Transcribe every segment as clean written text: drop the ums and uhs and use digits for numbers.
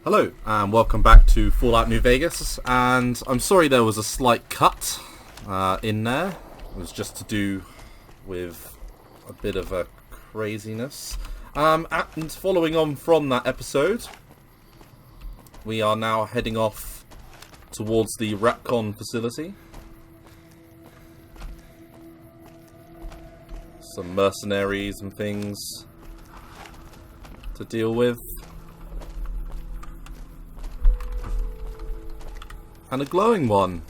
Hello, and welcome back to Fallout New Vegas, and I'm sorry there was a slight cut in there. It was just to do with a bit of a craziness. And following on from that episode, we are now heading off towards the Rapcon facility. Some mercenaries and things to deal with. And a glowing one.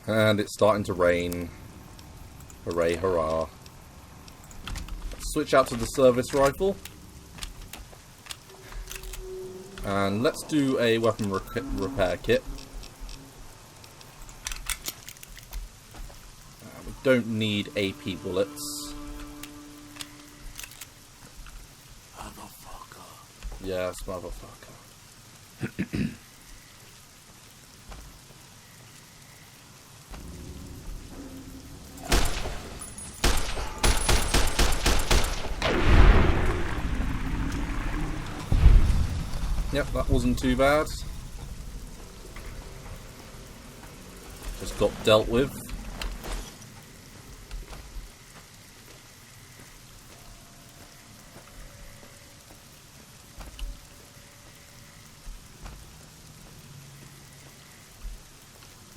And it's starting to rain. Hooray, hurrah. Let's switch out to the service rifle. And let's do a weapon repair kit. We don't need AP bullets. Yes, motherfucker. Yep, that wasn't too bad. Just got dealt with.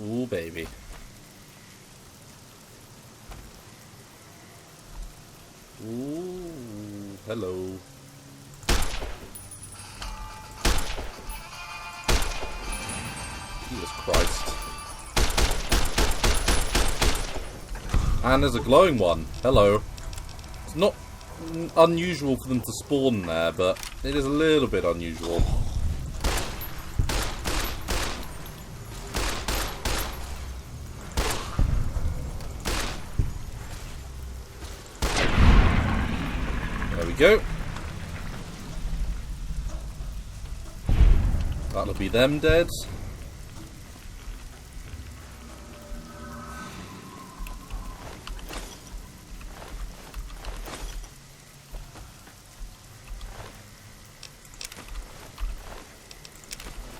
Ooh, baby. Ooh, hello. Jesus Christ. And there's a glowing one. Hello. It's not unusual for them to spawn there, but it is a little bit unusual. There we go. That'll be them dead.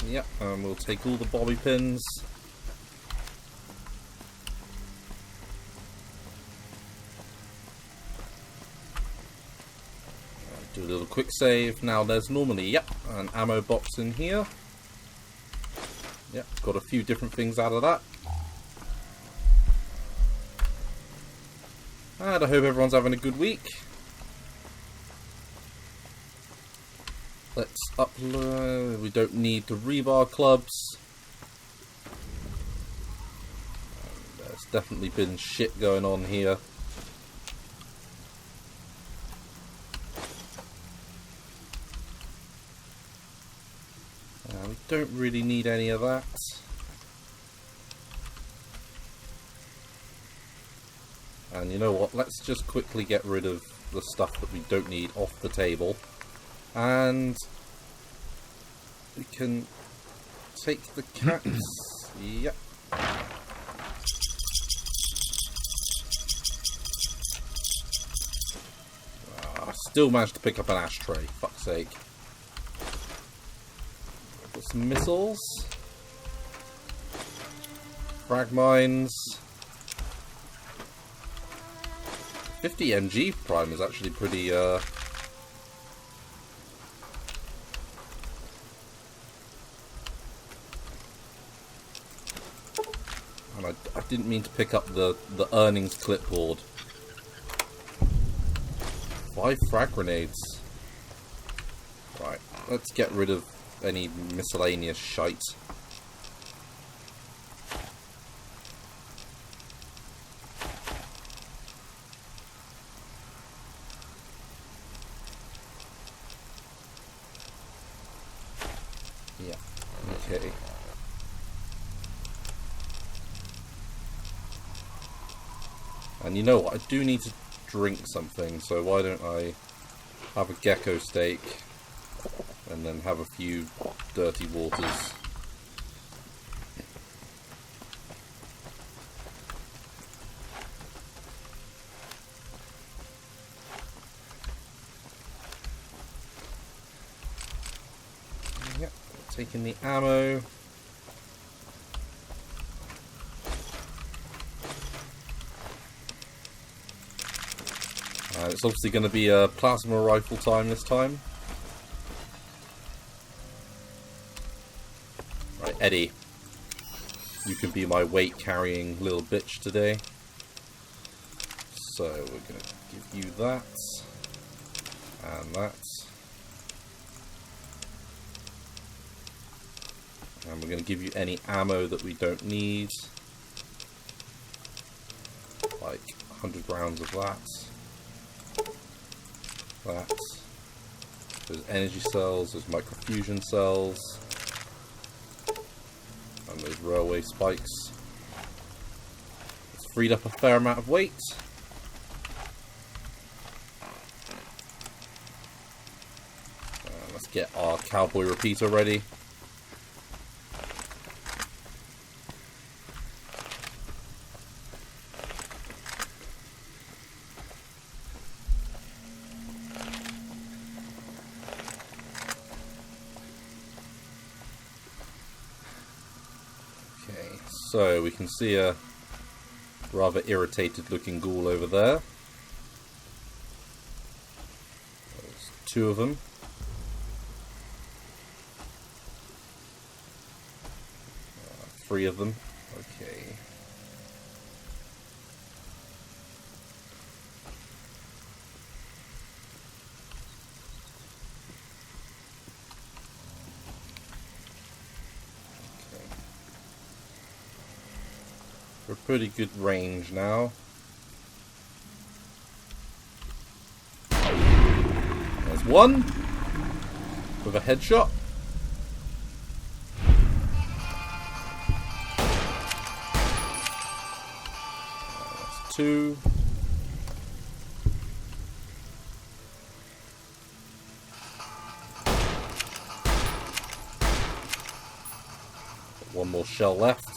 Yep, and we'll take all the bobby pins. Do a little quick save. Now there's normally, yep, an ammo box in here. Yep, got a few different things out of that. And I hope everyone's having a good week. Let's upload. We don't need the rebar clubs. And there's definitely been shit going on here. We don't really need any of that. And you know what? Let's just quickly get rid of the stuff that we don't need off the table. And we can take the caps. Yep. I still managed to pick up an ashtray. Fuck's sake. Got some missiles. Frag mines. 50 MG prime is actually pretty, and I didn't mean to pick up the earnings clipboard. 5 frag grenades. Right, let's get rid of any miscellaneous shite. Yeah, okay. And you know what, I do need to drink something, so why don't I have a gecko steak and then have a few dirty waters. taking the ammo. It's obviously going to be a plasma rifle time this time. Right, Eddie. You can be my weight carrying little bitch today. So we're going to give you that. And that. And we're going to give you any ammo that we don't need. Like 100 rounds of that. That. There's energy cells, there's microfusion cells. And those railway spikes. It's freed up a fair amount of weight. Let's get our cowboy repeater ready. So we can see a rather irritated looking ghoul over there. There's 2 of them. 3 of them. Okay. We're pretty good range now. There's 1 with a headshot. That's 2. Got 1 more shell left.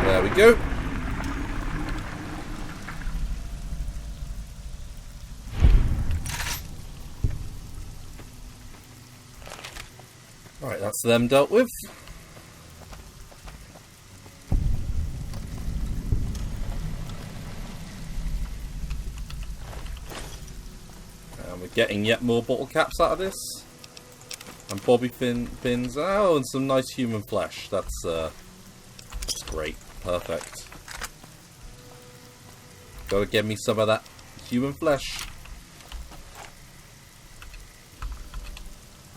There we go. Alright, that's them dealt with. And we're getting yet more bottle caps out of this. And bobby pins. Oh, and some nice human flesh. That's great. Perfect. Gotta get me some of that human flesh.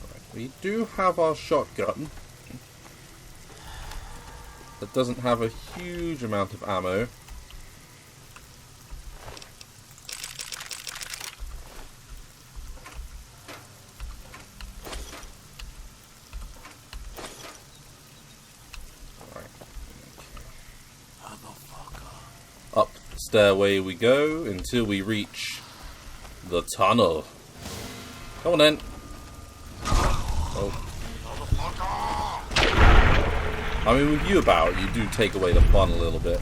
Right, we do have our shotgun. That doesn't have a huge amount of ammo. Up the stairway we go until we reach the tunnel. Come on then. Oh. I mean, with you about, you do take away the fun a little bit.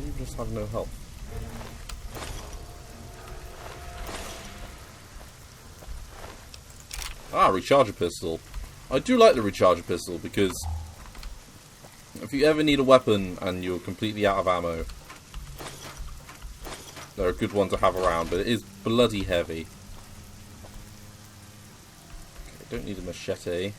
You just have no health. Ah, recharger pistol. I do like the recharger pistol because if you ever need a weapon and you're completely out of ammo, they're a good one to have around, but it is bloody heavy. Okay, don't need a machete.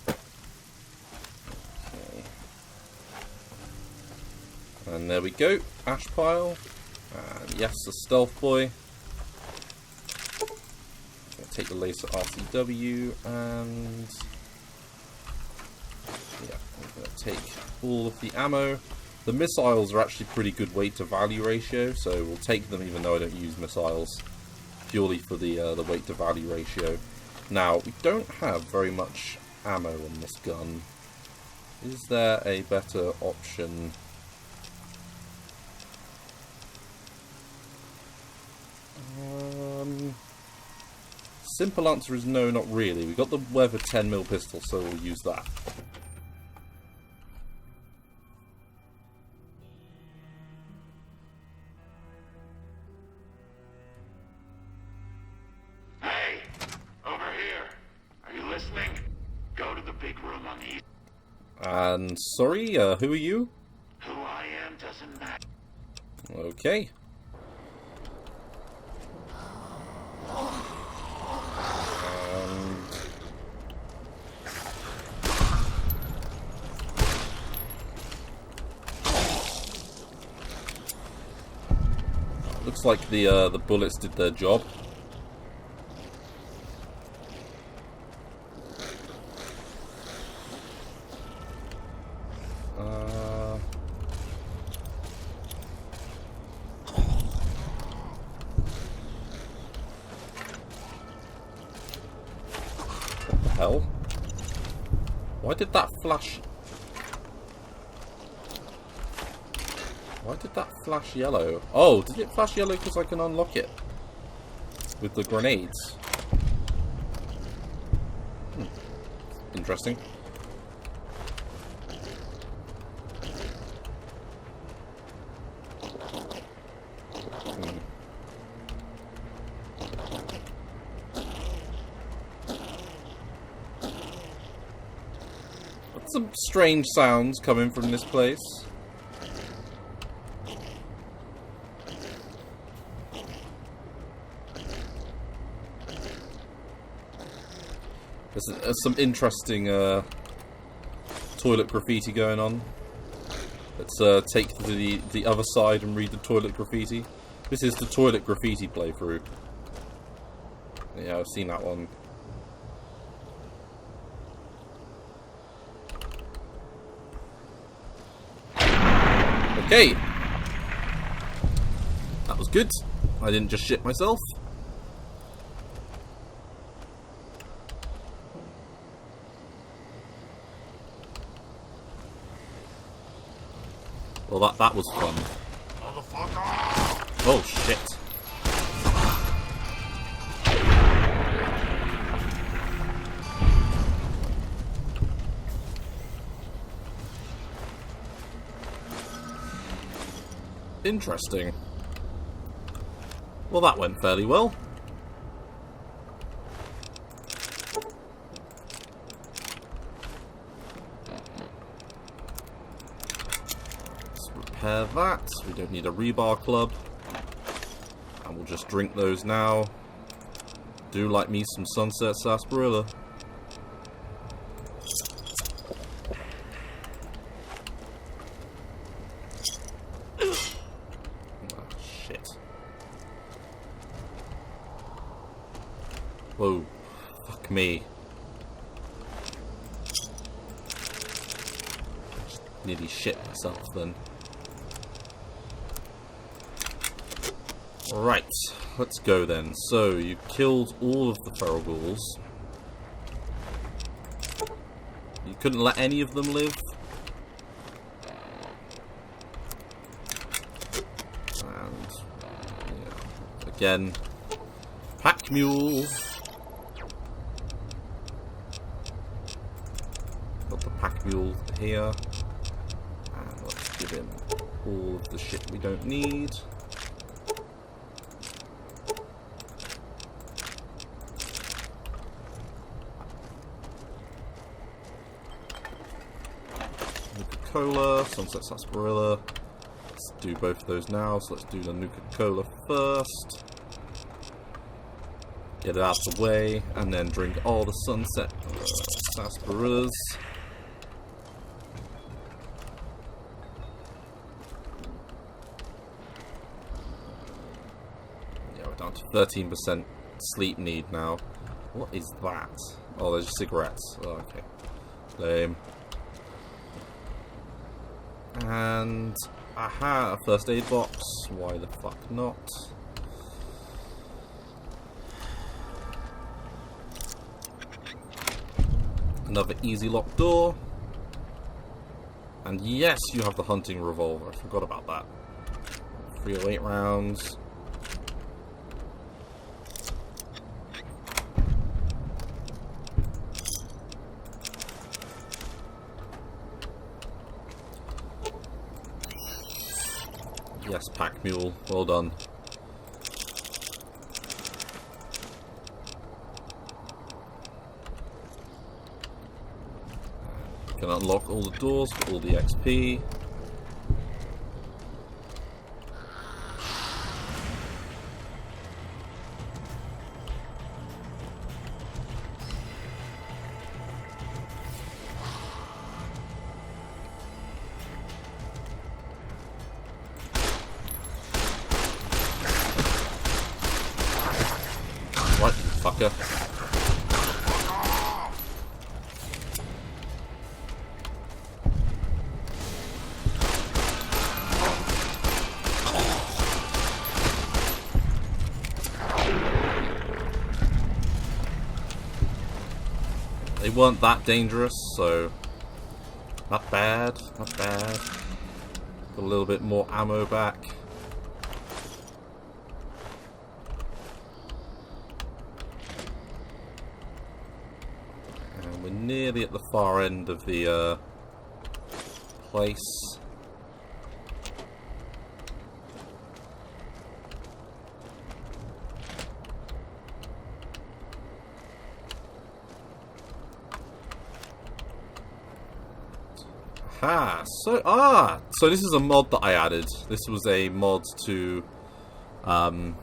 Okay. And there we go, ash pile. And yes, the stealth boy. Take the laser RCW and yeah, I'm going to take all of the ammo. The missiles are actually pretty good weight to value ratio, so we'll take them even though I don't use missiles, purely for the weight to value ratio. Now, we don't have very much ammo on this gun. Is there a better option? Simple answer is no, not really. We got the Weather 10mm pistol, so we'll use that. Hey! Over here! Are you listening? Go to the big room on the east. And sorry, who are you? Who I am doesn't matter. Okay. Looks like the bullets did their job. What the hell? Why did that flash? Why did that flash yellow? Oh, did it flash yellow because I can unlock it with the grenades? Interesting. Some strange sounds coming from this place. There's some interesting toilet graffiti going on. Let's take to the other side and read the toilet graffiti. This is the toilet graffiti playthrough. Yeah, I've seen that one. Okay. That was good. I didn't just shit myself. Well, that was fun. Oh, shit. Interesting. Well, that went fairly well. Let's repair that. We don't need a rebar club. And we'll just drink those now. Do like me some Sunset Sarsaparilla. Whoa, fuck me. Just nearly shit myself then. Right, let's go then. So, you killed all of the feral ghouls. You couldn't let any of them live? And, yeah, again, pack mule. Got the pack mule here. And let's give him all of the shit we don't need. Nuka-Cola, Sunset Sarsaparilla. Let's do both of those now. So let's do the Nuka-Cola first. Get it out of the way, and then drink all the Sunset Sarsaparillas. Yeah, we're down to 13% sleep need now. What is that? Oh, there's cigarettes. Oh, okay. Lame. And aha, a first aid box. Why the fuck not? Another easy lock door. And yes, you have the hunting revolver. I forgot about that. 308 rounds. Yes, pack mule. Well done. Can unlock all the doors for all the XP. Right, you fucker. They weren't that dangerous, so not bad, not bad. Got a little bit more ammo back. And we're nearly at the far end of the place. So this is a mod that I added. This was a mod to, well,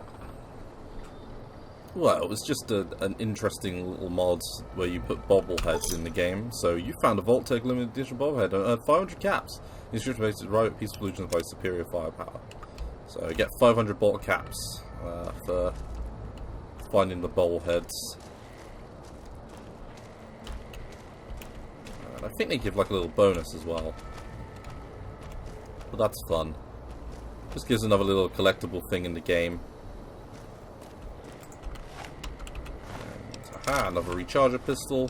it was just an interesting little mod where you put bobbleheads in the game. So you found a Vault-Tec limited edition bobblehead and earned 500 caps. Inscription based right piece of illusion by superior firepower. So you get 500 bottle caps for finding the bobbleheads. I think they give like a little bonus as well. But that's fun. Just gives another little collectible thing in the game. And, aha, another recharger pistol.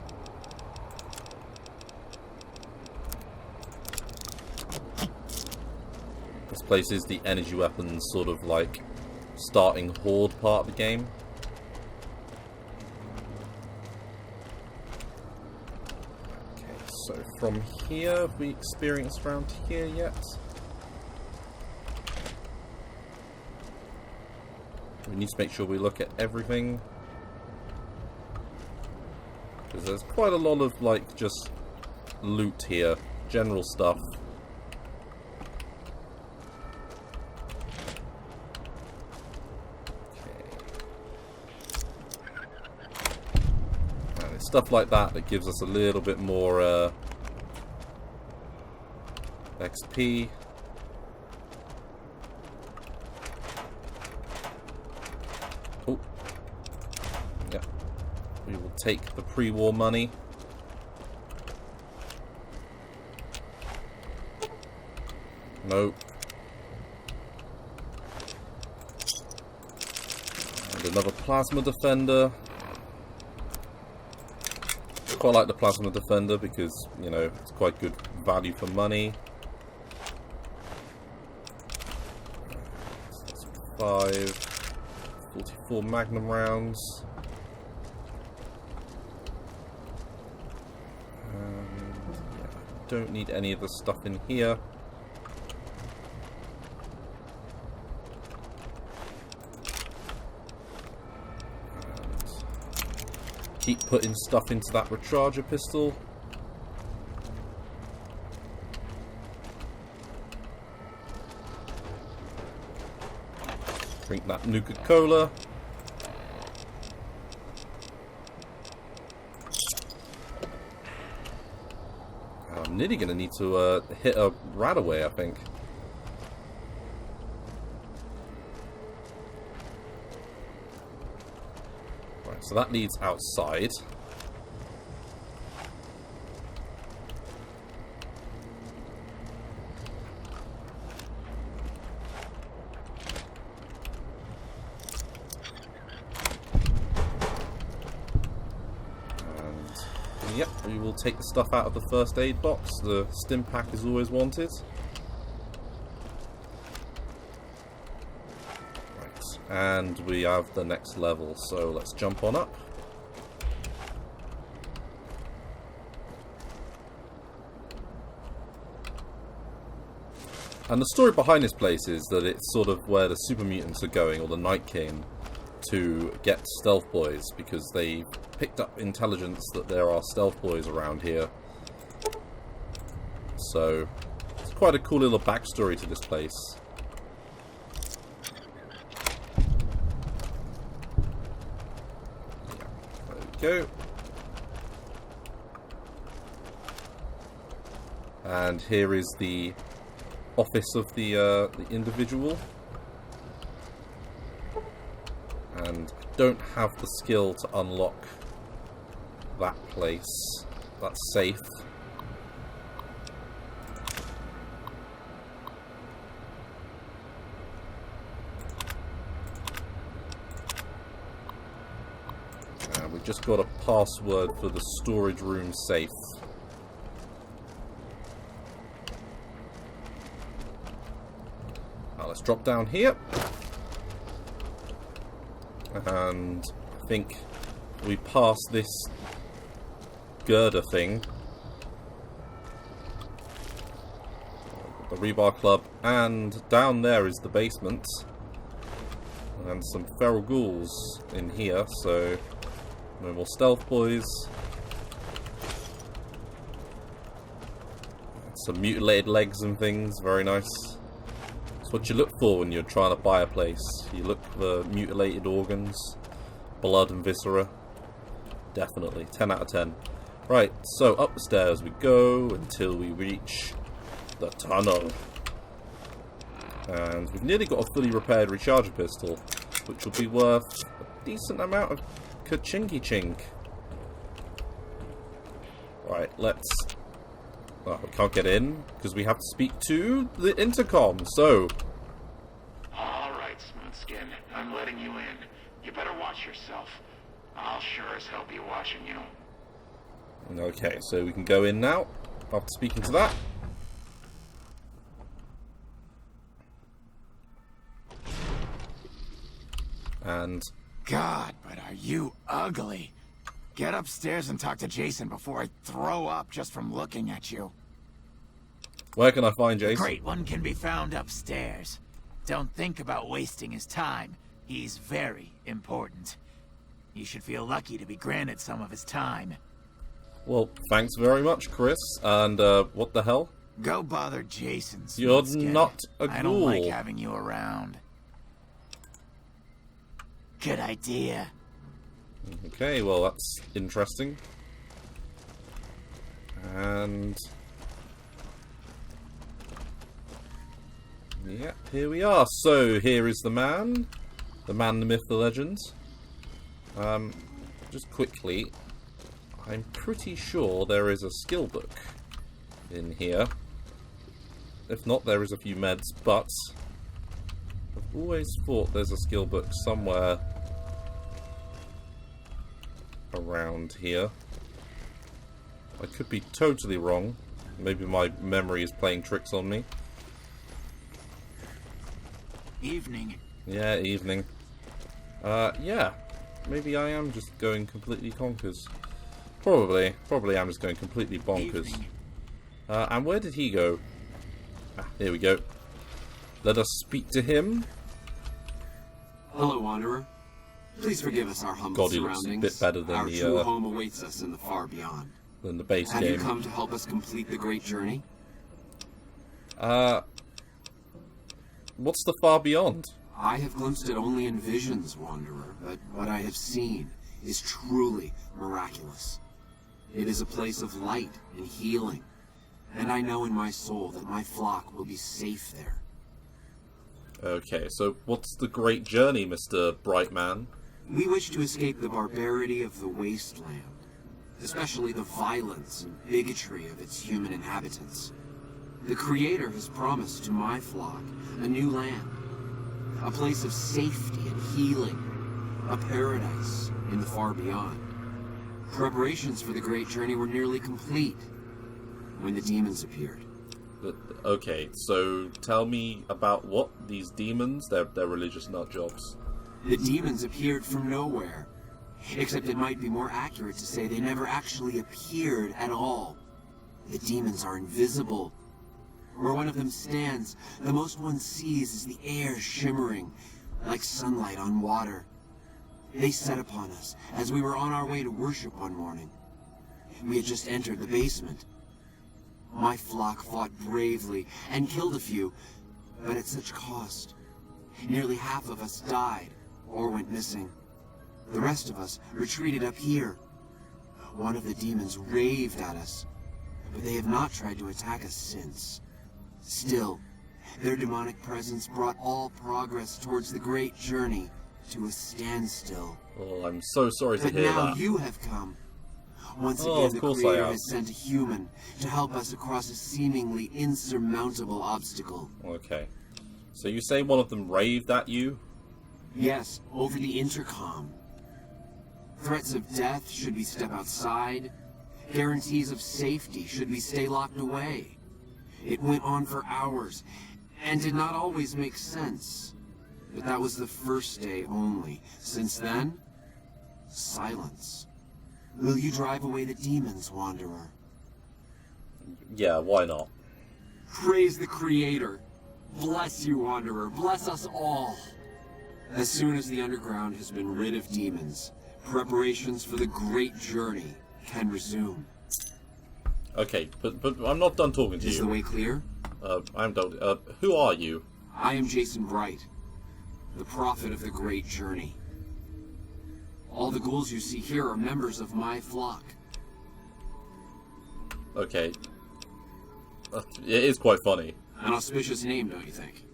This place is the energy weapons sort of like starting horde part of the game. So from here, have we experienced around here yet? We need to make sure we look at everything. Because there's quite a lot of, like, just loot here. General stuff. Stuff like that that gives us a little bit more XP. Oh, yeah. We will take the pre-war money. Nope. And another plasma defender. Quite like the plasma defender because, you know, it's quite good value for money. That's 44 magnum rounds. And yeah, don't need any of the stuff in here. Keep putting stuff into that recharger pistol. Drink that Nuka-Cola. I'm nearly going to need to hit a rat away, I think. So that leads outside. And yep, we will take the stuff out of the first aid box. The stim pack is always wanted. And we have the next level, so let's jump on up. And the story behind this place is that it's sort of where the super mutants are going, or the Night King, to get stealth boys, because they picked up intelligence that there are stealth boys around here. So, it's quite a cool little backstory to this place. There we go. And here is the office of the individual. And I don't have the skill to unlock that place. That's safe. And we just got a password for the storage room safe. Now let's drop down here. And I think we pass this girder thing, the Rebar Club, and down there is the basement, and some feral ghouls in here, so no more stealth boys. Some mutilated legs and things, very nice. It's what you look for when you're trying to buy a place. You look for mutilated organs, blood and viscera. Definitely. 10 out of 10. Right, so up the stairs we go until we reach the tunnel. And we've nearly got a fully repaired recharger pistol, which will be worth a decent amount of ka-chinky chink. Right, let's... Oh, we can't get in, because we have to speak to the intercom, so... Alright, Smoothskin. I'm letting you in. You better watch yourself. I'll sure as hell be watching you. Okay, so we can go in now, after speaking to that. And... God, but are you ugly. Get upstairs and talk to Jason before I throw up just from looking at you. Where can I find Jason? The Great One can be found upstairs. Don't think about wasting his time. He's very important. You should feel lucky to be granted some of his time. Well, thanks very much, Chris. And, what the hell? Go bother Jason, You're Smoothskin. not a I don't like ghoul. having you around. Good idea. Okay, well, that's interesting. And... yeah, here we are. So, here is the man. The man, the myth, the legend. Just quickly, I'm pretty sure there is a skill book in here. If not, there is a few meds, but I've always thought there's a skill book somewhere around here. I could be totally wrong. Maybe my memory is playing tricks on me. Evening. Yeah, evening. Yeah. Maybe I am just going completely conkers. Probably I'm just going completely bonkers. Evening. And where did he go? Ah, here we go. Let us speak to him. Hello, Wanderer. Please forgive us our humble God, he looks a surroundings. bit better than our the, true home awaits us in the far beyond. Than the base Have you game. come to help us complete the great journey? What's the far beyond? I have glimpsed it only in visions, Wanderer, but what I have seen is truly miraculous. It is a place of light and healing, and I know in my soul that my flock will be safe there. Okay, so what's the great journey, Mr. Brightman? We wish to escape the barbarity of the wasteland, especially the violence and bigotry of its human inhabitants. The Creator has promised to my flock a new land, a place of safety and healing, a paradise in the far beyond. Preparations for the great journey were nearly complete when the demons appeared. Okay, so tell me about what? These demons? They're religious nutjobs. The demons appeared from nowhere, except it might be more accurate to say they never actually appeared at all. The demons are invisible, Where one of them stands, the most one sees is the air shimmering, like sunlight on water. They set upon us as we were on our way to worship one morning. We had just entered the basement. My flock fought bravely and killed a few, but at such cost. Nearly half of us died or went missing. The rest of us retreated up here. One of the demons raved at us, but they have not tried to attack us since. Still, their demonic presence brought all progress towards the great journey to a standstill. Oh, I'm so sorry to But hear now that. you have come. Once Oh, again, of the course I Creator have. has sent a human to help us across a seemingly insurmountable obstacle. Okay. So you say one of them raved at you? Yes, over the intercom. Threats of death should we step outside. Guarantees of safety should we stay locked away. It went on for hours, and did not always make sense. But that was the first day only. Since then, silence. Will you drive away the demons, Wanderer? Yeah, why not? Praise the Creator. Bless you, Wanderer. Bless us all. As soon as the underground has been rid of demons, preparations for the great journey can resume. Okay, but I'm not done talking to Is the you. way clear? I'm done. Who are you? I am Jason Bright, the prophet of the great journey. All the ghouls you see here are members of my flock. Okay. It is quite funny. An auspicious name, don't you think?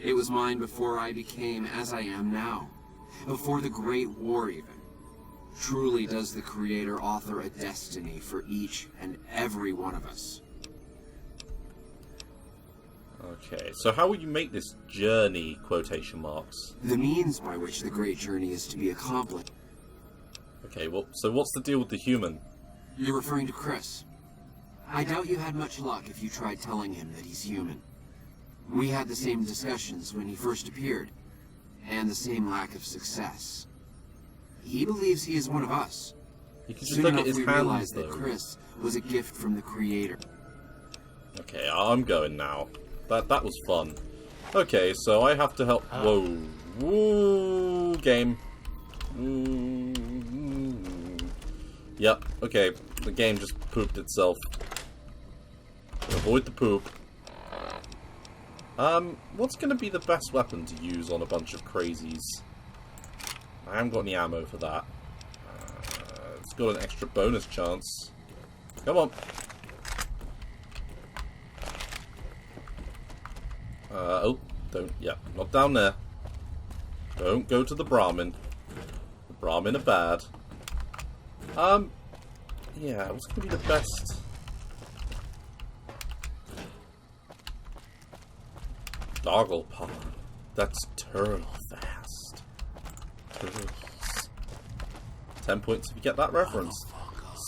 It was mine before I became as I am now. Before the Great War, even. Truly does the Creator author a destiny for each and every one of us. Okay, so how will you make this journey, quotation marks? The means by which the great journey is to be accomplished. Okay, well, so what's the deal with the human? You're referring to Chris. I doubt you had much luck if you tried telling him that he's human. We had the same discussions when he first appeared, and the same lack of success. He believes he is one of us. You can just Soon look enough at his we hands, realized though. that Chris was a gift from the Creator. Okay, I'm going now. That was fun. Okay, so I have to help. Whoa, woo, game. Yep. Okay, the game just pooped itself. Avoid the poop. What's gonna be the best weapon to use on a bunch of crazies? I haven't got any ammo for that. It's got an extra bonus chance. Come on. Oh, don't, yeah, not down there. Don't go to the Brahmin. The Brahmin are bad. Yeah, what's gonna be the best? Doggle Paw. That's turtle fast. Turtles. 10 points if you get that reference.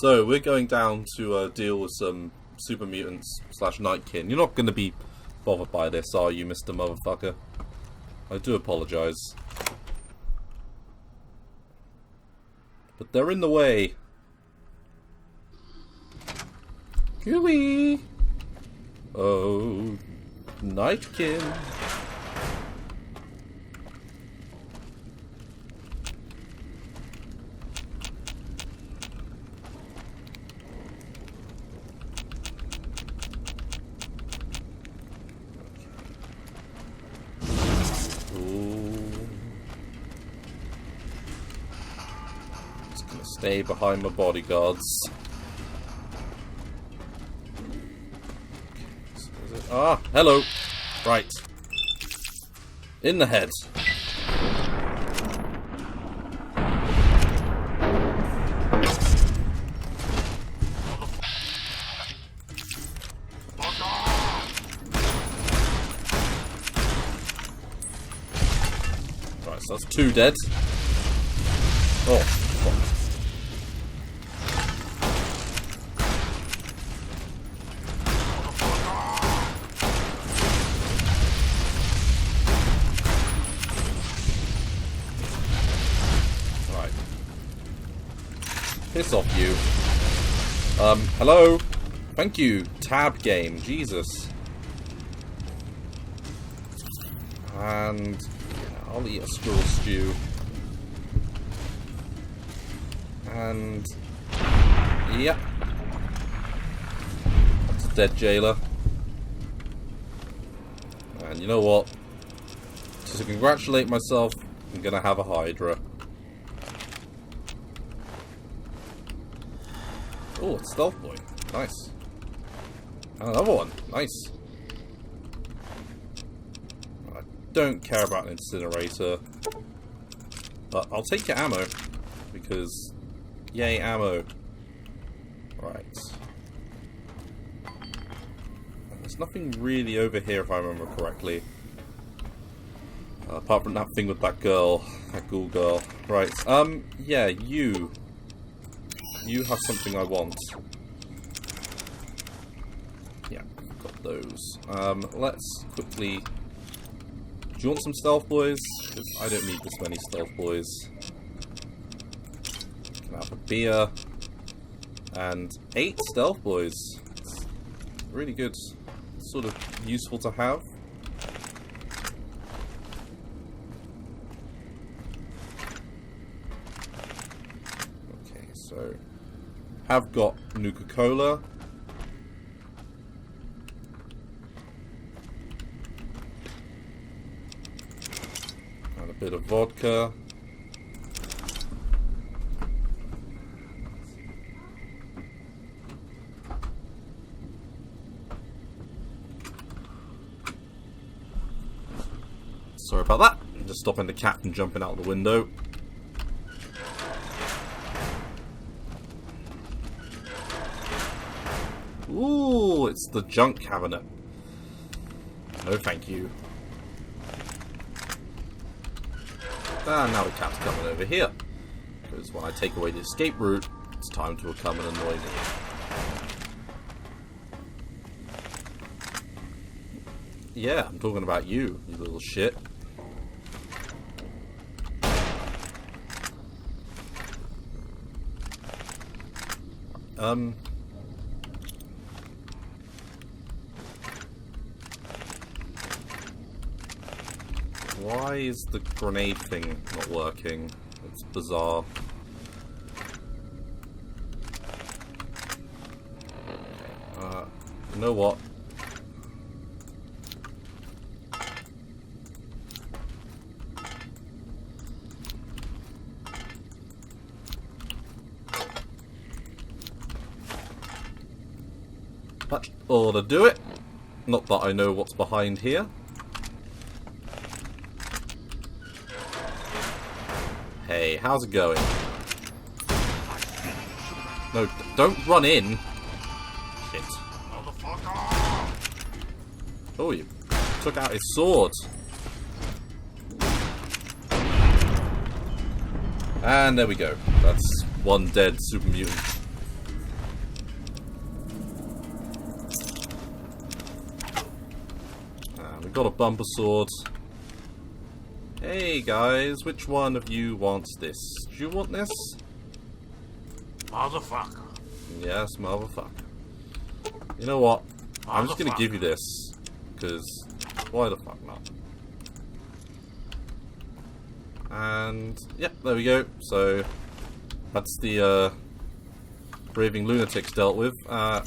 So, we're going down to deal with some super mutants / Nightkin. You're not gonna be bothered by this, are you, Mr. Motherfucker? I do apologise. But they're in the way. Gooey! Oh, Nightkin. Stay behind my bodyguards. Ah, hello. Right. In the head. Right, so that's 2 dead. Oh, fuck. Piss off, you. Hello? Thank you, tab game, Jesus. And yeah, I'll eat a squirrel stew. And yep, that's a dead jailer. And you know what? Just to congratulate myself, I'm gonna have a Hydra. Oh, it's Stealth Boy. Nice. And another one. Nice. I don't care about an incinerator, but I'll take your ammo because yay ammo. Right. And there's nothing really over here if I remember correctly. Apart from that thing with that girl, that ghoul girl. Right. Yeah, you have something I want. Yeah, got those. Let's quickly. Do you want some stealth boys? Because I don't need this many stealth boys. Can I have a beer? And 8 stealth boys. It's really good. Sort of useful to have. Okay, so have got Nuka-Cola. And a bit of vodka. Sorry about that. Just stopping the cat from jumping out the window. Ooh, it's the junk cabinet. No thank you. And now the cat's coming over here. Because when I take away the escape route, it's time to come and annoy me. Yeah, I'm talking about you, you little shit. Why is the grenade thing not working? It's bizarre. You know what? That ought to do it. Not that I know what's behind here. Hey, how's it going? No, don't run in. Shit. Oh, you took out his sword. And there we go. That's one dead super mutant. And we got a bumper sword. Hey guys, which one of you wants this? Do you want this? Motherfucker. Yes, motherfucker. You know what? I'm just gonna give you this. Because, why the fuck not? And, yep, there we go. So, that's the, raving lunatics dealt with. How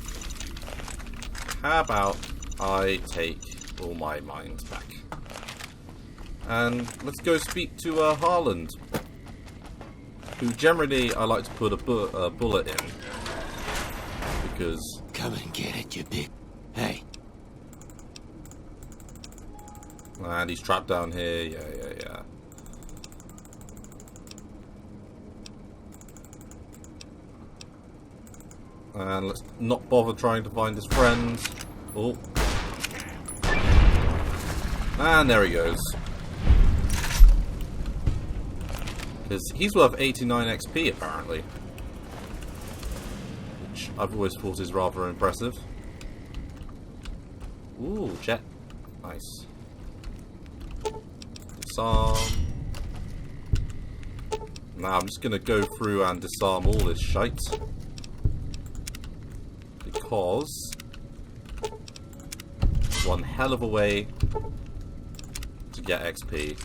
about I take all my mines back? And let's go speak to Harland, who generally I like to put a bullet in, because... Come and get it, you big... Hey. And he's trapped down here, yeah. And let's not bother trying to find his friends. Oh. And there he goes. Because he's worth 89 XP apparently. Which I've always thought is rather impressive. Ooh, jet. Nice. Disarm. Now I'm just going to go through and disarm all this shite. Because one hell of a way to get XP.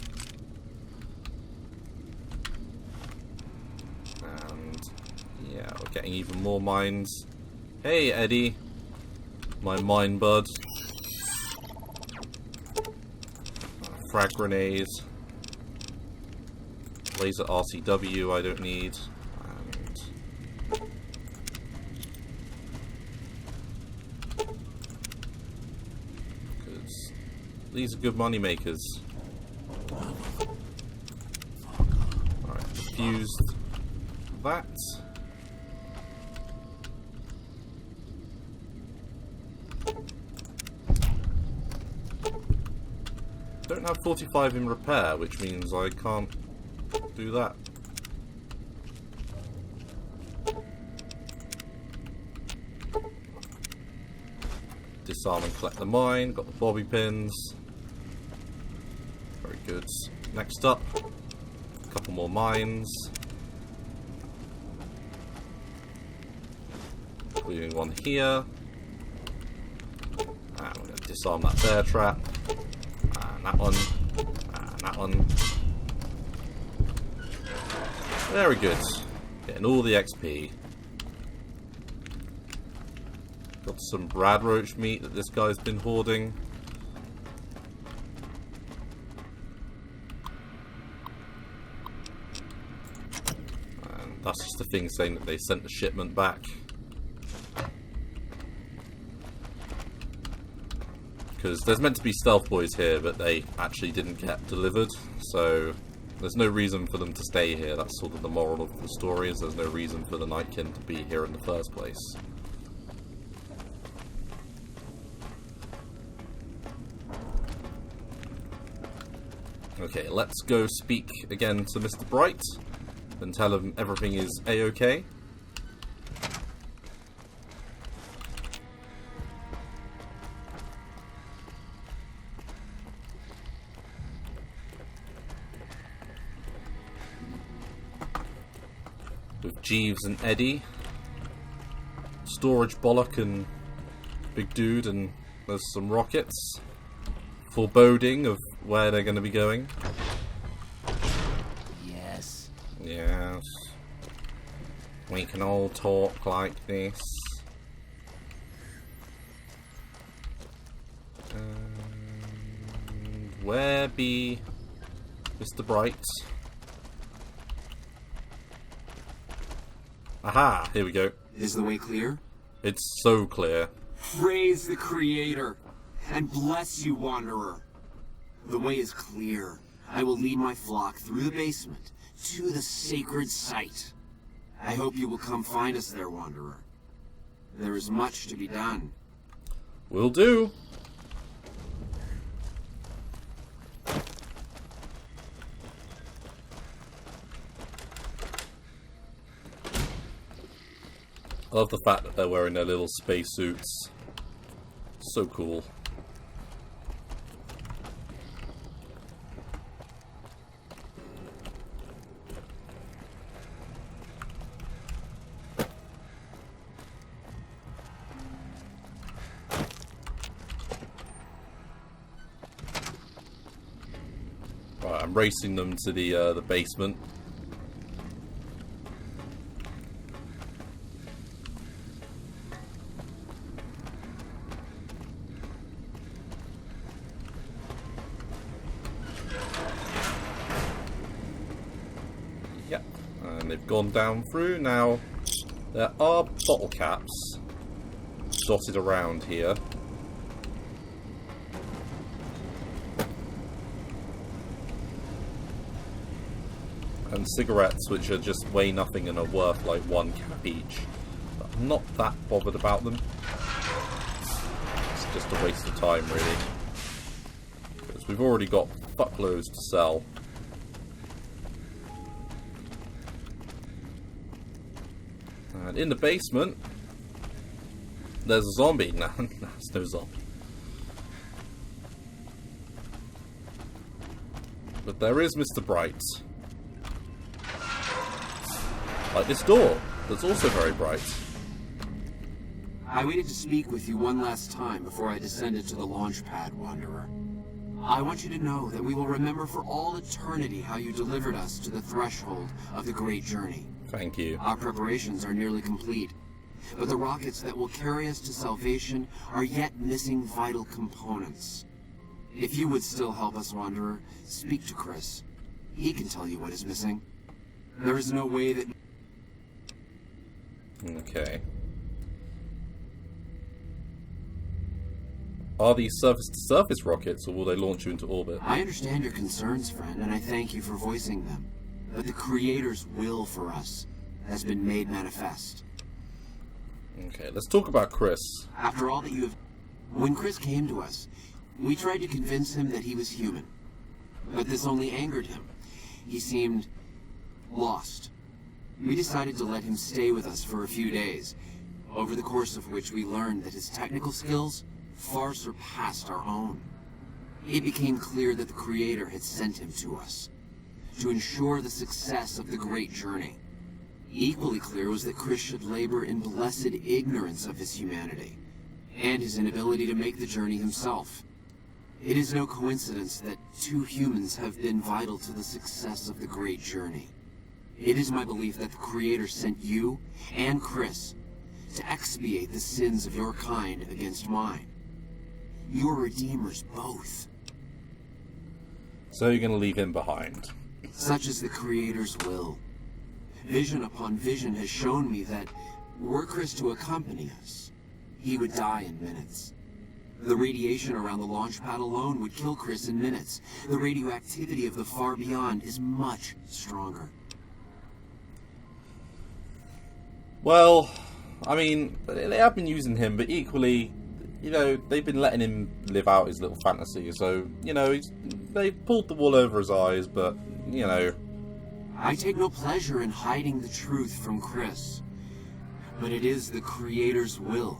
And yeah, we're getting even more mines. Hey Eddie, my mine bud. Frag grenades. Laser RCW I don't need. Because these are good money makers. Alright, diffused that. Don't have 45 in repair, which means I can't do that. Disarm and collect the mine. Got the bobby pins. Very good. Next up, a couple more mines. Including one here. And we're going to disarm that bear trap. And that one. And that one. Very good. Getting all the XP. Got some Bradroach meat that this guy's been hoarding. And that's just the thing saying that they sent the shipment back. Because there's meant to be stealth boys here, but they actually didn't get delivered. So there's no reason for them to stay here. That's sort of the moral of the story, is there's no reason for the Nightkin to be here in the first place. Okay, let's go speak again to Mr. Bright and tell him everything is A-OK. With Jeeves and Eddie, Storage Bollock and Big Dude, and there's some rockets. Foreboding of where they're going to be going. Yes. Yes. We can all talk like this. And where be Mr. Bright? Aha! Here we go. Is the way clear? It's so clear. Praise the Creator, and bless you, Wanderer. The way is clear. I will lead my flock through the basement to the sacred site. I hope you will come find us there, Wanderer. There is much to be done. Will do. I love the fact that they're wearing their little space suits. So cool. Right, I'm racing them to the basement. Yep, and they've gone down through. Now, there are bottle caps dotted around here. And cigarettes, which are just weigh nothing and are worth like 1 cap each. But I'm not that bothered about them. It's just a waste of time, really. Because we've already got fuckloads to sell. And in the basement, there's a zombie. No, there's no zombie. But there is Mr. Bright. Like this door, that's also very bright. I waited to speak with you one last time before I descended to the launch pad, Wanderer. I want you to know that we will remember for all eternity how you delivered us to the threshold of the great journey. Thank you. Our preparations are nearly complete, but the rockets that will carry us to salvation are yet missing vital components. If you would still help us, Wanderer, speak to Chris. He can tell you what is missing. There is no way that... Okay. Are these surface-to-surface rockets, or will they launch you into orbit? I understand your concerns, friend, and I thank you for voicing them. But the Creator's will for us has been made manifest. Okay, let's talk about Chris. After all that you have... When Chris came to us, we tried to convince him that he was human. But this only angered him. He seemed lost. We decided to let him stay with us for a few days, over the course of which we learned that his technical skills far surpassed our own. It became clear that the Creator had sent him to us to ensure the success of the great journey. Equally clear was that Chris should labor in blessed ignorance of his humanity and his inability to make the journey himself. It is no coincidence that two humans have been vital to the success of the great journey. It is my belief that the Creator sent you and Chris to expiate the sins of your kind against mine. Your redeemers both. So you're going to leave him behind. Such is the Creator's will. Vision upon vision has shown me that, were Chris to accompany us, he would die in minutes. The radiation around the launch pad alone would kill Chris in minutes. The radioactivity of the far beyond is much stronger. Well, I mean, they have been using him, but equally, you know, they've been letting him live out his little fantasy. So, you know, they've pulled the wool over his eyes, but, you know... I take no pleasure in hiding the truth from Chris, but it is the Creator's will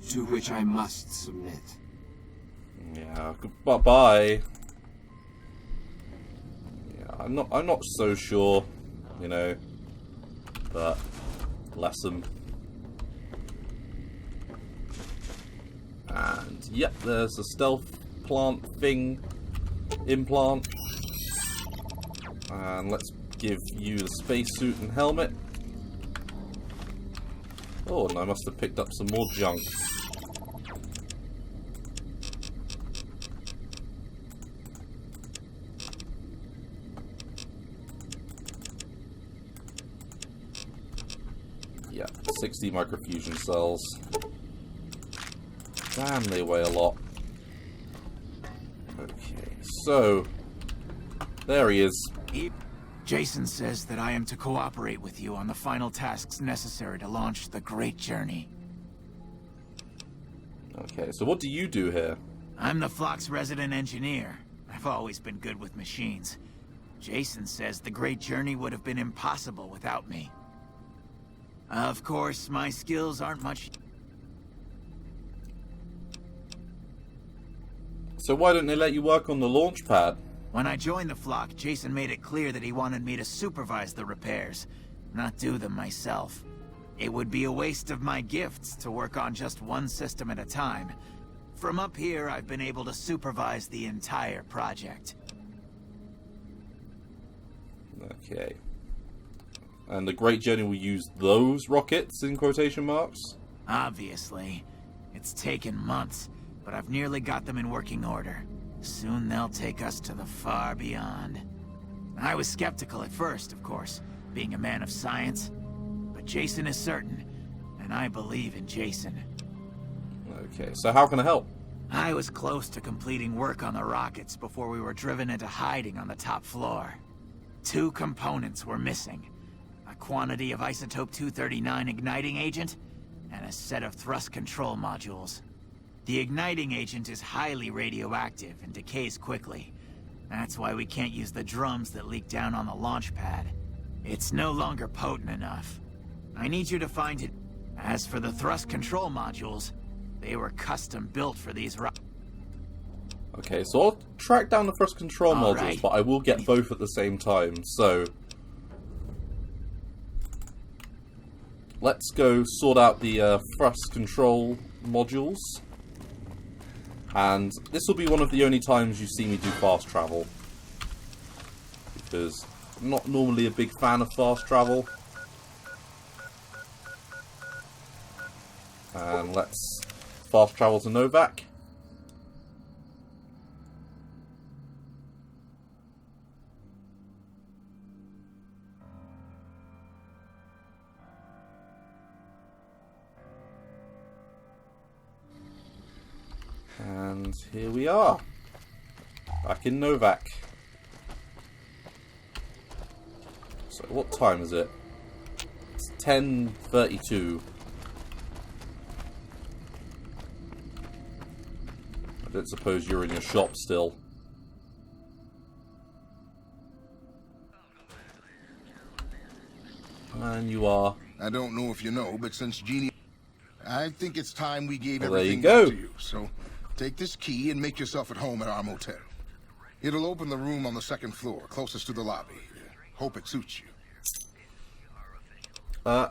to which I must submit. Yeah, bye. Yeah, I'm not so sure, you know, but bless him. And yep, there's a stealth plant thing, implant, and let's give you the spacesuit and helmet. Oh, and I must have picked up some more junk. Yeah, 60 microfusion cells. Damn, they weigh a lot. Okay, so... there he is. Jason says that I am to cooperate with you on the final tasks necessary to launch the great journey. Okay, so what do you do here? I'm the flock's resident engineer. I've always been good with machines. Jason says the great journey would have been impossible without me. Of course, my skills aren't much... So why don't they let you work on the launch pad? When I joined the flock, Jason made it clear that he wanted me to supervise the repairs, not do them myself. It would be a waste of my gifts to work on just one system at a time. From up here, I've been able to supervise the entire project. Okay. And the Great Journey will use those rockets, in quotation marks? Obviously. It's taken months, but I've nearly got them in working order. Soon they'll take us to the far beyond. I was skeptical at first, of course, being a man of science. But Jason is certain, and I believe in Jason. Okay, so how can I help? I was close to completing work on the rockets before we were driven into hiding on the top floor. 2 components were missing. A quantity of isotope 239 igniting agent, and a set of thrust control modules. The igniting agent is highly radioactive and decays quickly. That's why we can't use the drums that leak down on the launch pad. It's no longer potent enough. I need you to find it. As for the thrust control modules, they were custom built for these Okay, so I'll track down the thrust control All modules, right. but I will get both at the same time, so... let's go sort out the thrust control modules. And this will be one of the only times you see me do fast travel. Because I'm not normally a big fan of fast travel. And let's fast travel to Novak. And here we are, back in Novak. So what time is it? It's 10:32. I don't suppose you're in your shop still. And you are. I don't know if you know, but since Jeannie... I think it's time we gave Well, there you everything go. back to you. So take this key and make yourself at home at our motel. It'll open the room on the second floor, closest to the lobby. Hope it suits you.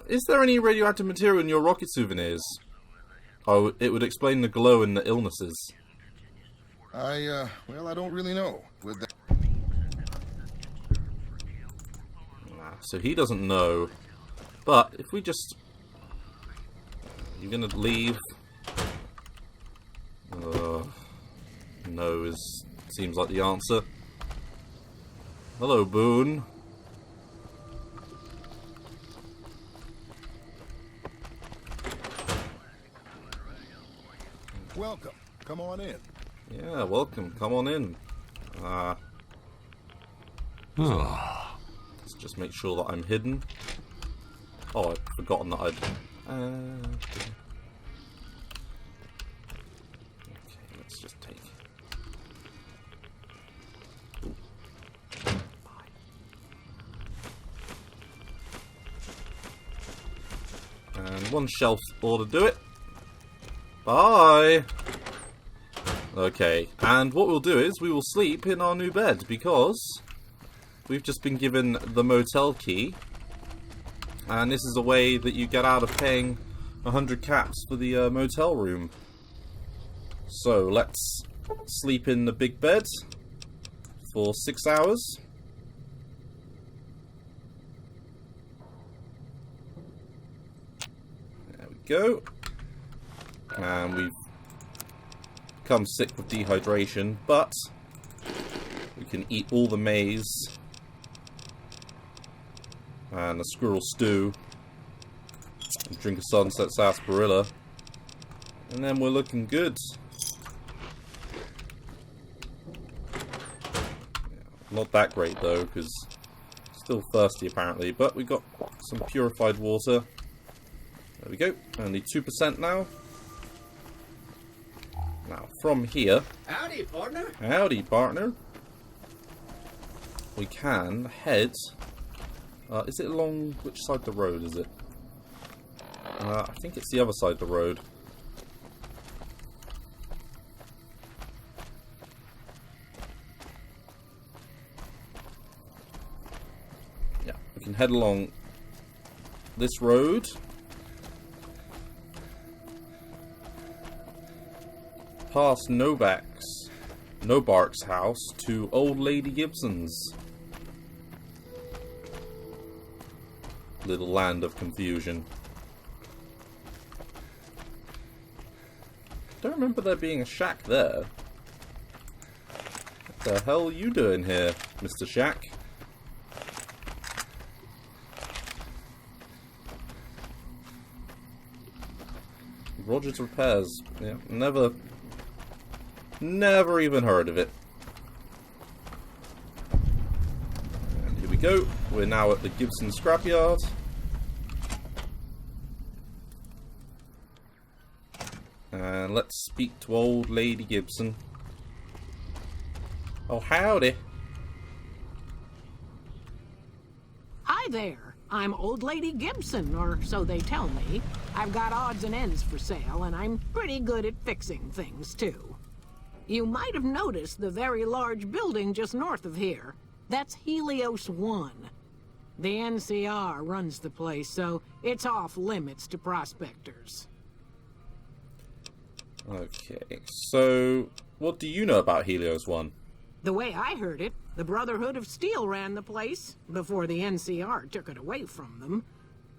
Is there any radioactive material in your rocket souvenirs? Oh, it would explain the glow and the illnesses. Well, I don't really know. With that... So he doesn't know. But if we just... You're gonna leave? No seems like the answer. Hello, Boone. Welcome. Come on in. Yeah, welcome. Come on in. Let's just make sure that I'm hidden. Oh, I'd forgotten that I'd... Okay, let's just take... Ooh. And one shelf ought to do it. Bye! Okay, and what we'll do is we will sleep in our new bed because we've just been given the motel key. And this is a way that you get out of paying 100 caps for the motel room. So let's sleep in the big bed for 6 hours. There we go. And we've become sick with dehydration, but we can eat all the maize and a squirrel stew and drink a sunset sarsaparilla, and then we're looking good. Not that great though, because still thirsty apparently, but we got some purified water. There we go, only 2% now. Now from here, Howdy, partner. howdy partner, we can head, is it along, which side of the road is it? I think it's the other side of the road. Yeah, we can head along this road. Past Nobark's house to Old Lady Gibson's. Little land of confusion. Don't remember there being a shack there. What the hell are you doing here, Mr. Shack? Rogers Repairs. Yeah, never even heard of it. And here we go. We're now at the Gibson scrapyard. And let's speak to old Lady Gibson. Oh, howdy. Hi there. I'm Old Lady Gibson, or so they tell me. I've got odds and ends for sale, and I'm pretty good at fixing things, too. You might have noticed the very large building just north of here. That's Helios 1. The NCR runs the place, so it's off limits to prospectors. Okay, so what do you know about Helios 1? The way I heard it, the Brotherhood of Steel ran the place before the NCR took it away from them.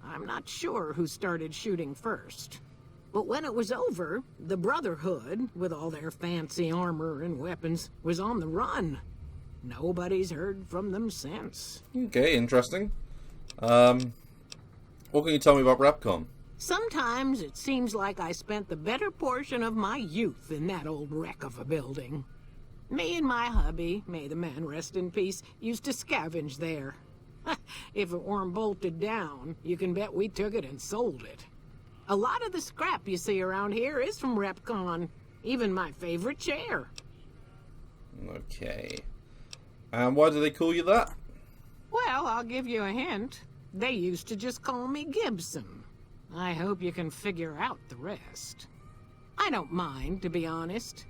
I'm not sure who started shooting first. But when it was over, the Brotherhood, with all their fancy armor and weapons, was on the run. Nobody's heard from them since. Okay, interesting. What can you tell me about Repcon? Sometimes it seems like I spent the better portion of my youth in that old wreck of a building. Me and my hubby, may the man rest in peace, used to scavenge there. If it weren't bolted down, you can bet we took it and sold it. A lot of the scrap you see around here is from Repcon. Even my favorite chair. Okay. And why do they call you that? Well, I'll give you a hint. They used to just call me Gibson. I hope you can figure out the rest. I don't mind, to be honest.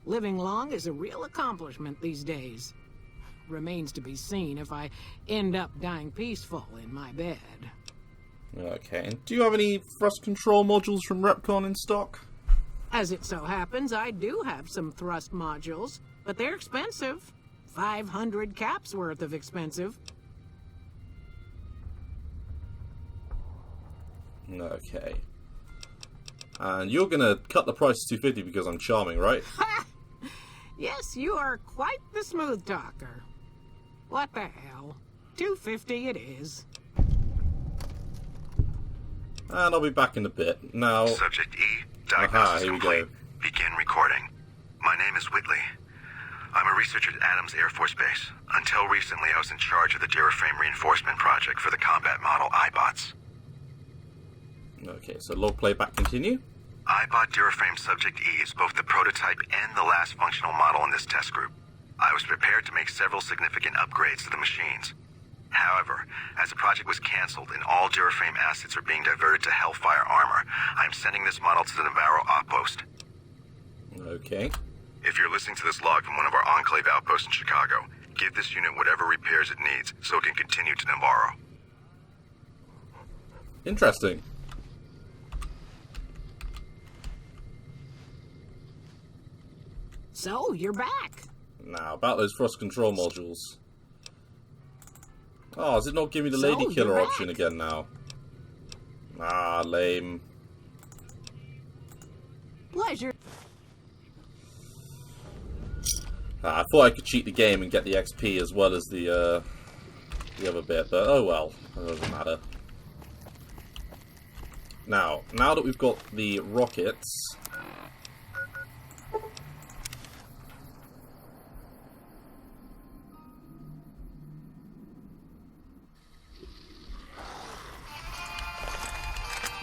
Living long is a real accomplishment these days. Remains to be seen if I end up dying peaceful in my bed. Okay, and do you have any thrust control modules from Repcon in stock? As it so happens, I do have some thrust modules, but they're expensive. 500 caps worth of expensive. Okay. And you're gonna cut the price to $250 because I'm charming, right? Yes, you are quite the smooth talker. What the hell? $250 it is. And I'll be back in a bit. Now... Subject E, Aha, diagnosis here we complete. go. Begin recording. My name is Whitley. I'm a researcher at Adams Air Force Base. Until recently, I was in charge of the Duraframe reinforcement project for the combat model iBots. Okay, so log playback continue. iBot Duraframe Subject E is both the prototype and the last functional model in this test group. I was prepared to make several significant upgrades to the machines. However, as the project was canceled and all Duraframe assets are being diverted to Hellfire armor, I'm sending this model to the Navarro outpost. Okay. If you're listening to this log from one of our Enclave outposts in Chicago, give this unit whatever repairs it needs so it can continue to Navarro. Interesting. So, you're back. Now, about those thrust control modules. Oh, does it not give me the So, lady killer you're option back. again now? Ah, lame. Pleasure. I thought I could cheat the game and get the XP as well as the other bit, but oh well, it doesn't matter. Now that we've got the rockets,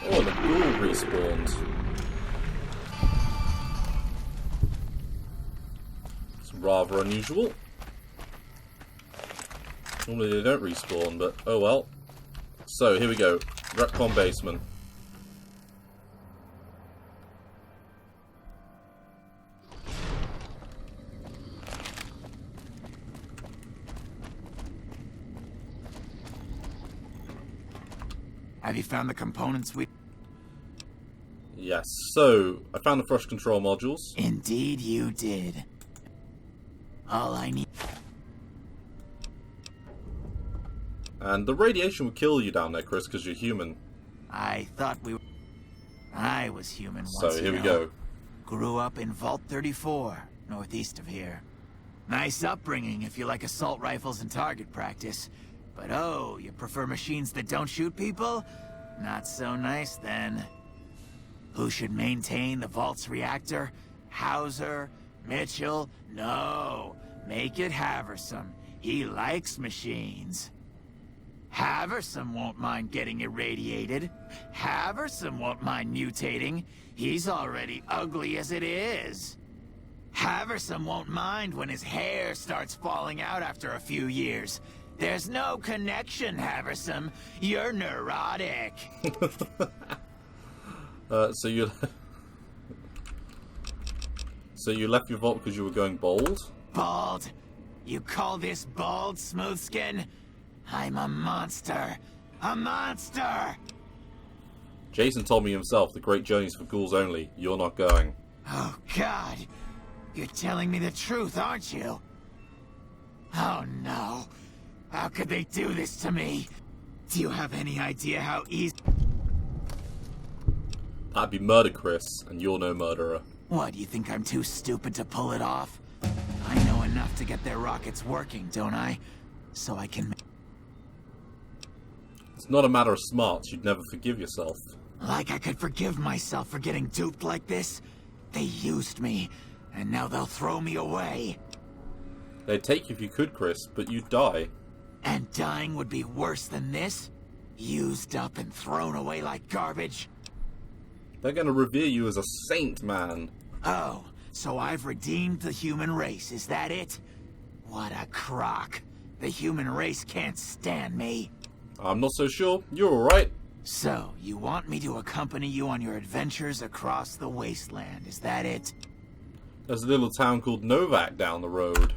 oh, the Ghoul respawned. It's rather unusual. Normally they don't respawn, but oh well. So, here we go. Repcon basement. Have you found the components we... Yes, so, I found the thrust control modules. Indeed you did. All I need... And the radiation would kill you down there, Chris, because you're human. I thought we were... I was human once, So, here we go. Grew up in Vault 34, northeast of here. Nice upbringing if you like assault rifles and target practice. But oh, you prefer machines that don't shoot people? Not so nice then. Who should maintain the Vault's reactor? Hauser? Mitchell? No. Make it Haversam. He likes machines. Haversam won't mind getting irradiated. Haversam won't mind mutating. He's already ugly as it is. Haversam won't mind when his hair starts falling out after a few years. There's no connection, Haversam. You're neurotic. So you... So you left your vault because you were going bald? Bald? You call this bald, Smoothskin? I'm a monster! A monster! Jason told me himself the great journey's for ghouls only. You're not going. Oh, God. You're telling me the truth, aren't you? Oh, no. How could they do this to me? Do you have any idea how easy... That'd be murder, Chris, and you're no murderer. What, you think I'm too stupid to pull it off? I know enough to get their rockets working, don't I? So I can... It's not a matter of smarts. You'd never forgive yourself. Like I could forgive myself for getting duped like this? They used me, and now they'll throw me away. They'd take you if you could, Chris, but you'd die. And dying would be worse than this? Used up and thrown away like garbage? They're gonna revere you as a saint, man. Oh, so I've redeemed the human race, is that it? What a crock. The human race can't stand me. I'm not so sure. You're alright. So, you want me to accompany you on your adventures across the wasteland, is that it? There's a little town called Novak down the road.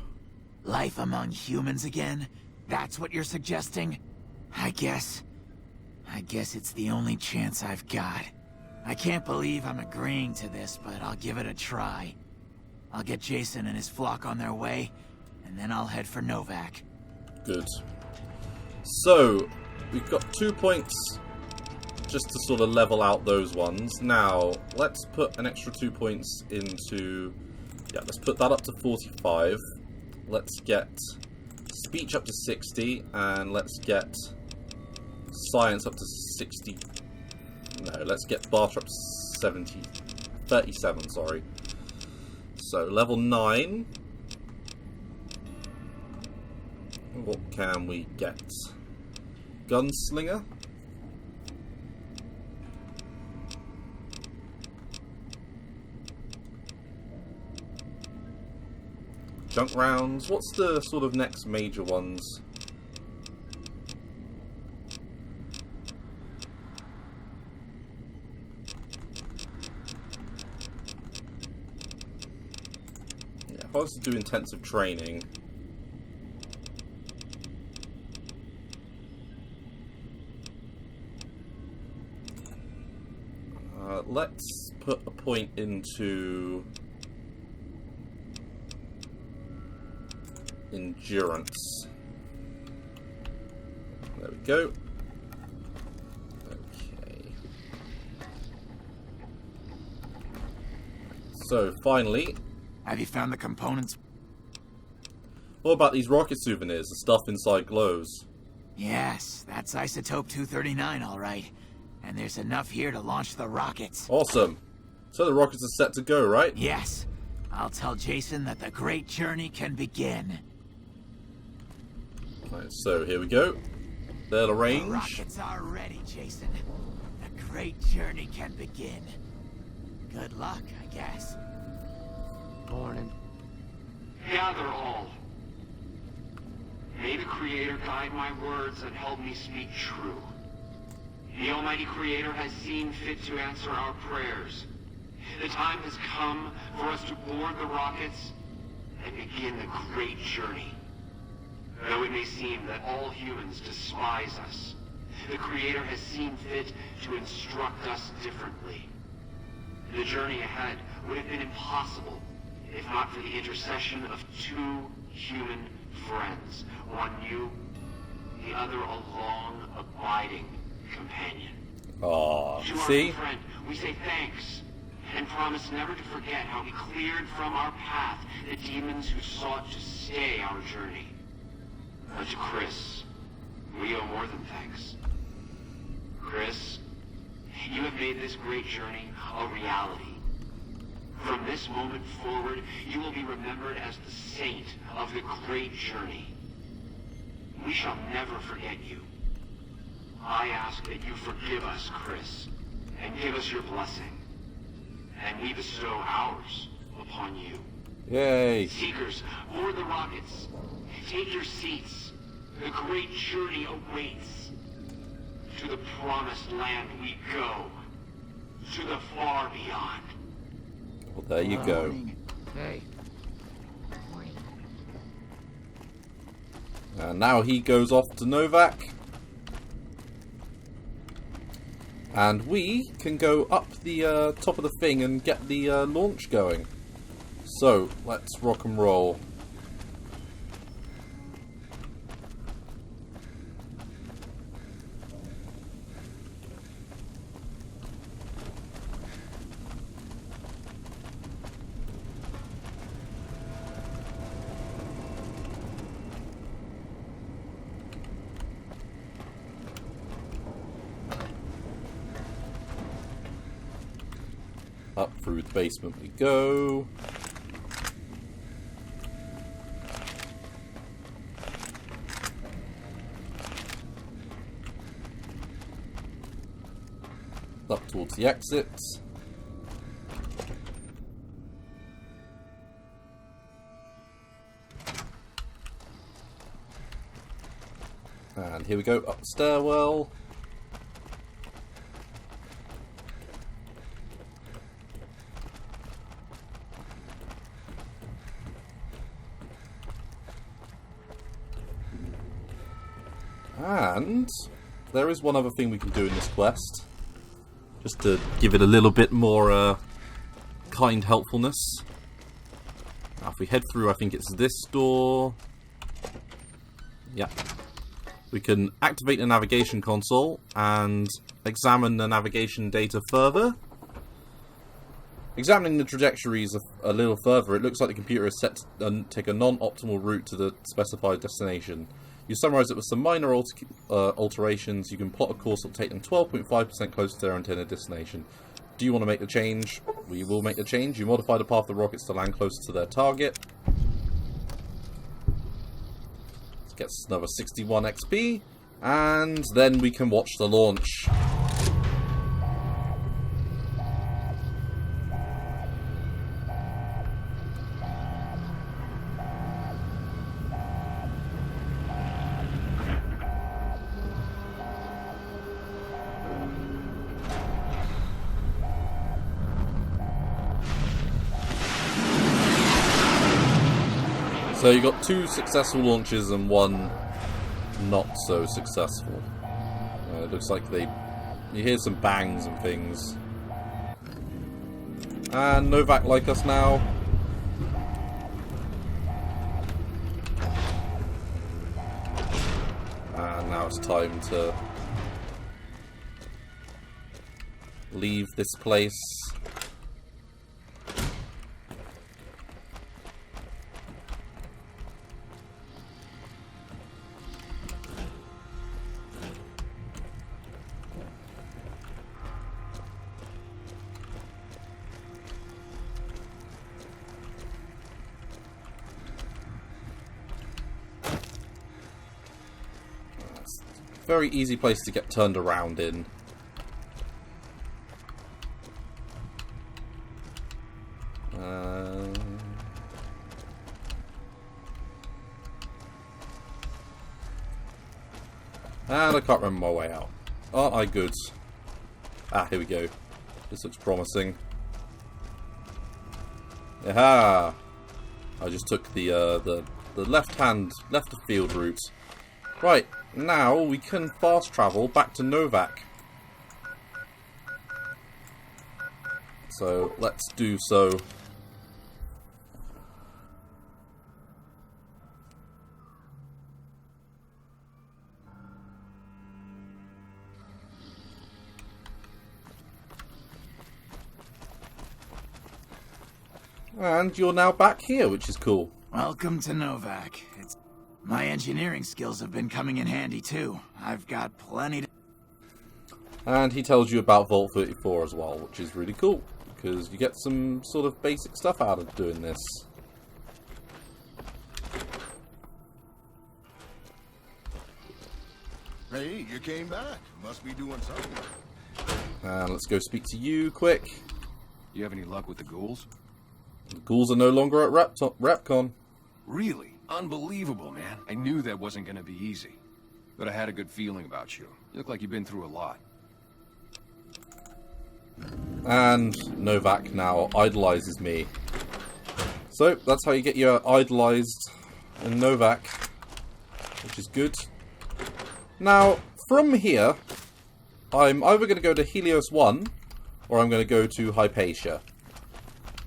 Life among humans again? That's what you're suggesting? I guess it's the only chance I've got. I can't believe I'm agreeing to this, but I'll give it a try. I'll get Jason and his flock on their way, and then I'll head for Novak. Good. So, we've got 2 points just to sort of level out those ones. Now, let's put an extra 2 points into... Yeah, let's put that up to 45. Let's get speech up to 60, and let's get science up to 60. No, let's get barter up to 37, sorry. So, level 9. What can we get? Gunslinger? Junk rounds? What's the sort of next major ones? Yeah, if I was to do intensive training... let's put a point into endurance. There we go. Okay. So, finally... Have you found the components? What about these rocket souvenirs? The stuff inside glows. Yes, that's Isotope 239, all right. And there's enough here to launch the rockets. Awesome. So the rockets are set to go, right? Yes. I'll tell Jason that the great journey can begin. Right, so here we go. They're the range. The rockets are ready, Jason. The great journey can begin. Good luck, I guess. Morning. Gather all. May the Creator guide my words and help me speak true. The Almighty Creator has seen fit to answer our prayers. The time has come for us to board the rockets and begin the great journey. Though it may seem that all humans despise us, the Creator has seen fit to instruct us differently. The journey ahead would have been impossible if not for the intercession of two human friends. One new, the other a long, abiding companion. Aww, To see? our friend, we say thanks, and promise never to forget how we cleared from our path the demons who sought to stay our journey. But to Chris, we owe more than thanks. Chris, you have made this great journey a reality. From this moment forward, you will be remembered as the saint of the great journey. We shall never forget you. I ask that you forgive us, Chris, and give us your blessing. And we bestow ours upon you. Yay! Seekers, board the rockets. Take your seats. The great journey awaits. To the promised land we go. To the far beyond. Well, there you go. Hey. And now he goes off to Novak. And we can go up the top of the thing and get the launch going. So, let's rock and roll. Up through the basement we go. Up towards the exits. And here we go, up the stairwell. And there is one other thing we can do in this quest, just to give it a little bit more kind helpfulness. Now if we head through, I think it's this door. Yeah. We can activate the navigation console and examine the navigation data further. Examining the trajectories a little further, it looks like the computer is set to take a non-optimal route to the specified destination. You summarise it with some minor alterations. You can plot a course that will take them 12.5% closer to their intended destination. Do you want to make the change? We will make the change. You modify the path of the rockets to land closer to their target. This gets us another 61 XP. And then we can watch the launch. So you got 2 successful launches and 1 not so successful. It looks like you hear some bangs and things. And Novak like us now. And now it's time to leave this place. Very easy place to get turned around in. And I can't remember my way out. Aren't I good? Ah, here we go. This looks promising. Aha! I just took the left field route. Right, now we can fast travel back to Novak. So let's do so. And you're now back here, which is cool. Welcome to Novak. My engineering skills have been coming in handy too. I've got plenty to... And he tells you about Vault 34 as well, which is really cool, because you get some sort of basic stuff out of doing this. Hey, you came back. Must be doing something. And let's go speak to you quick. You have any luck with the ghouls? The ghouls are no longer at Repcon. Really? Unbelievable, man. I knew that wasn't going to be easy. But I had a good feeling about you. You look like you've been through a lot. And Novak now idolizes me. So, that's how you get your idolized in Novak. which is good. Now, from here, I'm either going to go to Helios 1, or I'm going to go to Hypatia.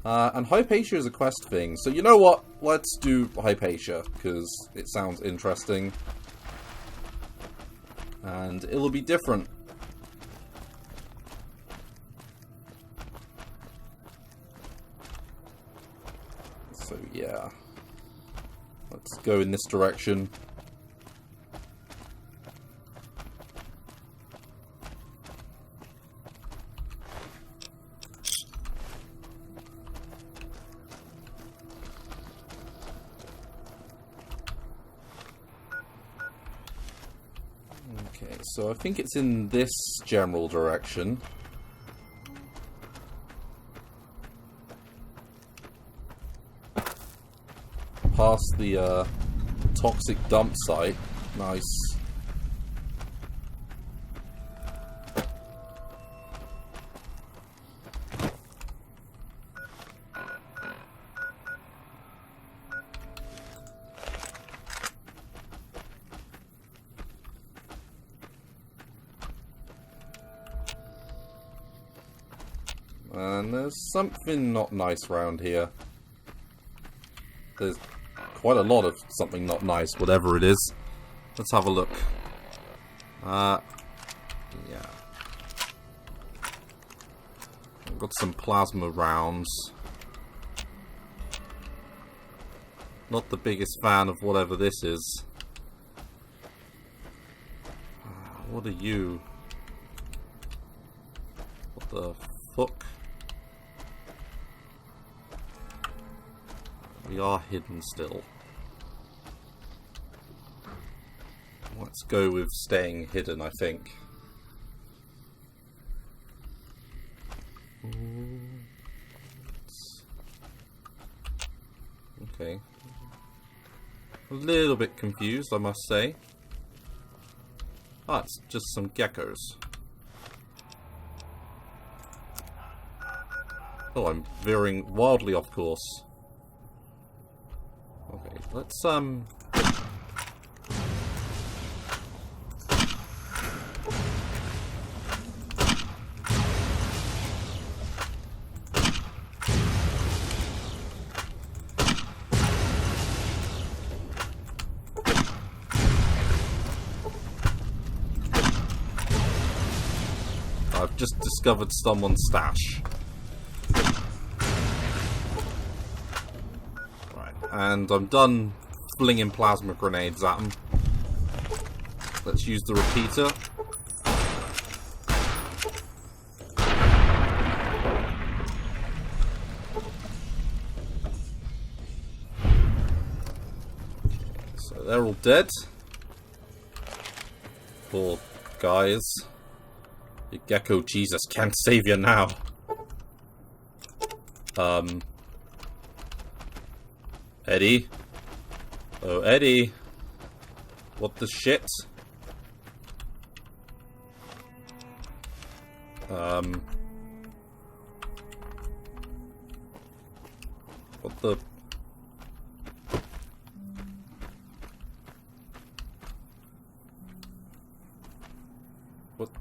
And Hypatia is a quest thing, so you know what? Let's do Hypatia, because it sounds interesting. And it'll be different. So yeah. Let's go in this direction. Okay, so I think it's in this general direction. Past the toxic dump site. Nice. And there's something not nice around here. There's quite a lot of something not nice, whatever it is. Let's have a look. Yeah. I've got some plasma rounds. Not the biggest fan of whatever this is. What are you? What the fuck? We are hidden still. Let's go with staying hidden, I think. Okay. A little bit confused, I must say. Ah, it's just some geckos. Oh, I'm veering wildly off course. Okay, let's I've just discovered someone's stash. And I'm done flinging plasma grenades at them. Let's use the repeater. So they're all dead. Poor guys. Your gecko Jesus can't save you now. Eddie? Oh, Eddie. What the shit? What the...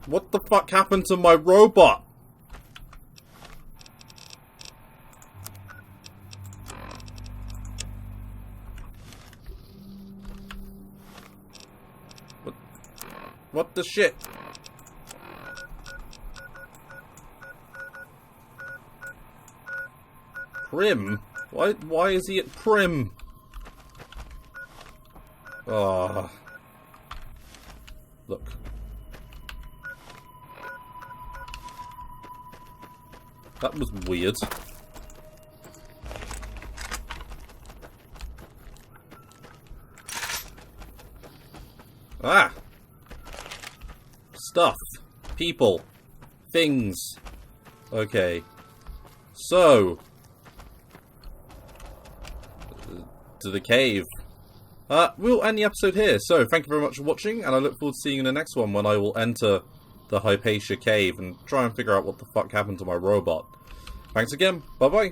What the fuck happened to my robot? What the shit? Prim? Why is he at Prim? Ah. Look. That was weird. Ah! Stuff. People. Things. Okay. So. To the cave. We'll end the episode here. So, thank you very much for watching, and I look forward to seeing you in the next one when I will enter the Hypatia cave and try and figure out what the fuck happened to my robot. Thanks again. Bye-bye.